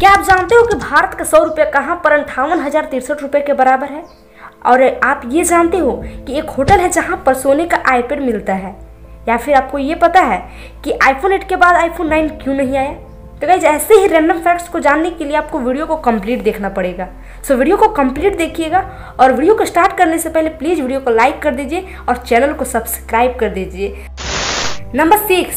क्या आप जानते हो कि भारत का 100 रुपये कहाँ पर 58,063 रुपये के बराबर है? और आप ये जानते हो कि एक होटल है जहाँ पर सोने का आईपैड मिलता है? या फिर आपको ये पता है कि आईफोन 8 के बाद आईफोन 9 क्यों नहीं आया? तो गाइस, ऐसे ही रैंडम फैक्ट्स को जानने के लिए आपको वीडियो को कंप्लीट देखना पड़ेगा। सो वीडियो को कंप्लीट देखिएगा और वीडियो को स्टार्ट करने से पहले प्लीज़ वीडियो को लाइक कर दीजिए और चैनल को सब्सक्राइब कर दीजिए। नंबर 6,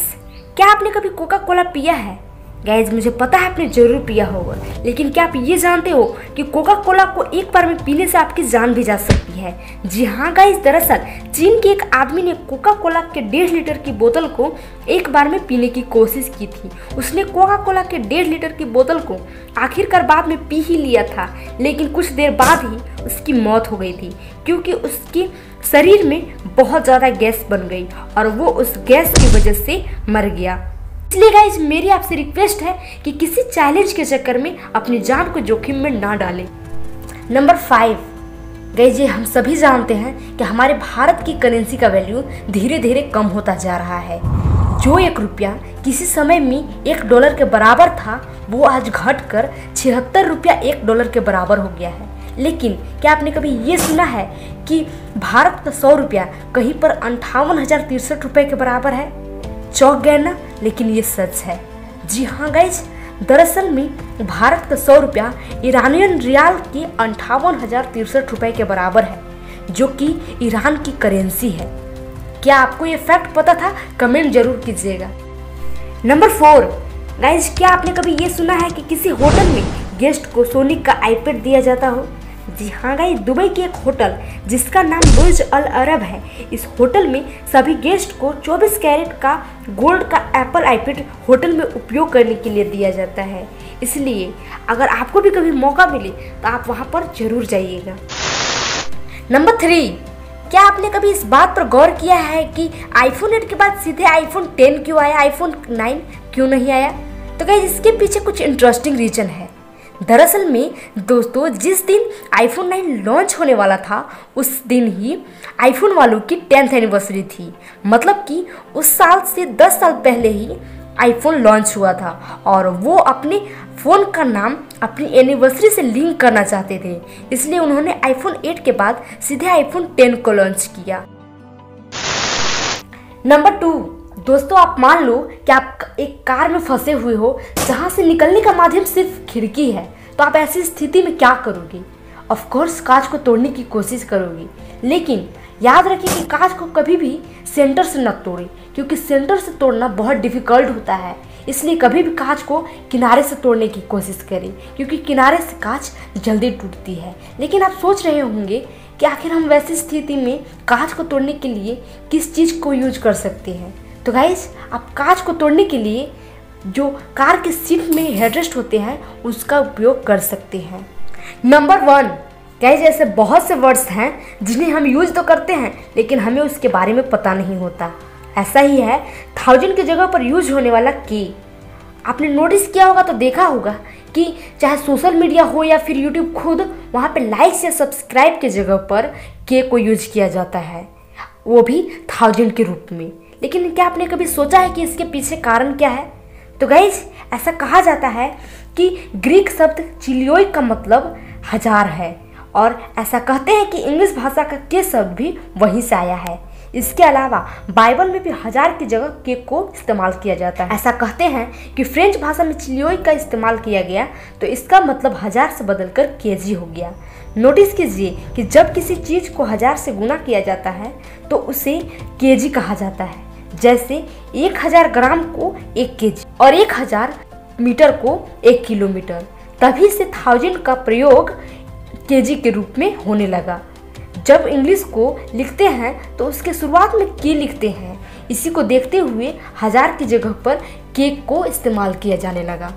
क्या आपने कभी कोका कोला पिया है? गाइज, मुझे पता है आपने जरूर पिया होगा, लेकिन क्या आप ये जानते हो कि कोका कोला को एक बार में पीने से आपकी जान भी जा सकती है? जी हाँ गाइज, दरअसल चीन के एक आदमी ने कोका कोला के 1.5 लीटर की बोतल को एक बार में पीने की कोशिश की थी। उसने कोका कोला के 1.5 लीटर की बोतल को आखिरकार बाद में पी ही लिया था, लेकिन कुछ देर बाद ही उसकी मौत हो गई थी, क्योंकि उसके शरीर में बहुत ज़्यादा गैस बन गई और वो उस गैस की वजह से मर गया। इसलिए गाइज, मेरी आपसे रिक्वेस्ट है कि किसी चैलेंज के चक्कर में अपनी जान को जोखिम में ना डालें। नंबर 5, गाइज, ये हम सभी जानते हैं कि हमारे भारत की करेंसी का वैल्यू धीरे धीरे कम होता जा रहा है। जो 1 रुपया किसी समय में $1 के बराबर था, वो आज घटकर 76 रुपया $1 के बराबर हो गया है। लेकिन क्या आपने कभी ये सुना है कि भारत का 100 रुपया कहीं पर 58,063 रुपये के बराबर है? चौंक गए ना? लेकिन ये सच है। जी हाँ गाइज, दरअसल में भारत का 100 रुपया ईरानियन रियाल के 58,063 रुपये के बराबर है, जो कि ईरान की करेंसी है। क्या आपको ये फैक्ट पता था? कमेंट जरूर कीजिएगा। नंबर 4, गाइज, क्या आपने कभी ये सुना है कि किसी होटल में गेस्ट को सोने का आईपैड दिया जाता हो? जी हाँ गाइस, दुबई की एक होटल जिसका नाम बुर्ज अल अरब है, इस होटल में सभी गेस्ट को 24 कैरेट का गोल्ड का एप्पल आईपैड होटल में उपयोग करने के लिए दिया जाता है। इसलिए अगर आपको भी कभी मौका मिले तो आप वहाँ पर जरूर जाइएगा। नंबर 3, क्या आपने कभी इस बात पर गौर किया है कि आईफोन 8 के बाद सीधे आईफोन 10 क्यों आया, आईफोन 9 क्यों नहीं आया? तो गाइस, इसके पीछे कुछ इंटरेस्टिंग रीजन है। दरअसल में दोस्तों, जिस दिन आईफोन 9 लॉन्च होने वाला था, उस दिन ही आईफोन वालों की 10th एनिवर्सरी थी। मतलब कि उस साल से 10 साल पहले ही आईफोन लॉन्च हुआ था और वो अपने फ़ोन का नाम अपनी एनिवर्सरी से लिंक करना चाहते थे। इसलिए उन्होंने आईफोन 8 के बाद सीधे आईफोन 10 को लॉन्च किया। नंबर 2, दोस्तों, आप मान लो कि आप एक कार में फंसे हुए हो जहां से निकलने का माध्यम सिर्फ खिड़की है, तो आप ऐसी स्थिति में क्या करोगे? ऑफ कोर्स कांच को तोड़ने की कोशिश करोगे, लेकिन याद रखिए कि कांच को कभी भी सेंटर से न तोड़ें, क्योंकि सेंटर से तोड़ना बहुत डिफिकल्ट होता है। इसलिए कभी भी कांच को किनारे से तोड़ने की कोशिश करें, क्योंकि किनारे से कांच जल्दी टूटती है। लेकिन आप सोच रहे होंगे कि आखिर हम वैसी स्थिति में कांच को तोड़ने के लिए किस चीज़ को यूज कर सकते हैं? तो गाइस, आप कांच को तोड़ने के लिए जो कार के सीट में हेडरेस्ट होते हैं, उसका उपयोग कर सकते हैं। नंबर 1, गाइस, ऐसे बहुत से वर्ड्स हैं जिन्हें हम यूज तो करते हैं, लेकिन हमें उसके बारे में पता नहीं होता। ऐसा ही है 1000 की जगह पर यूज होने वाला के। आपने नोटिस किया होगा तो देखा होगा कि चाहे सोशल मीडिया हो या फिर यूट्यूब खुद, वहाँ पे लाइक या सब्सक्राइब की जगह पर के को यूज किया जाता है, वो भी 1000 के रूप में। लेकिन क्या आपने कभी सोचा है कि इसके पीछे कारण क्या है? तो गाइज, ऐसा कहा जाता है कि ग्रीक शब्द चिलियोई का मतलब 1000 है, और ऐसा कहते हैं कि इंग्लिश भाषा का के शब्द भी वहीं से आया है। इसके अलावा बाइबल में भी 1000 की जगह के को इस्तेमाल किया जाता है। ऐसा कहते हैं कि फ्रेंच भाषा में चिलियोई का इस्तेमाल किया गया, तो इसका मतलब 1000 से बदलकर केजी हो गया। नोटिस कीजिए कि जब किसी चीज़ को 1000 से गुना किया जाता है तो उसे केजी कहा जाता है। जैसे 1000 ग्राम को 1 केजी और 1000 मीटर को 1 किलोमीटर। तभी से 1000 का प्रयोग केजी के रूप में होने लगा। जब इंग्लिश को लिखते हैं तो उसके शुरुआत में के लिखते हैं। इसी को देखते हुए 1000 की जगह पर के को इस्तेमाल किया जाने लगा।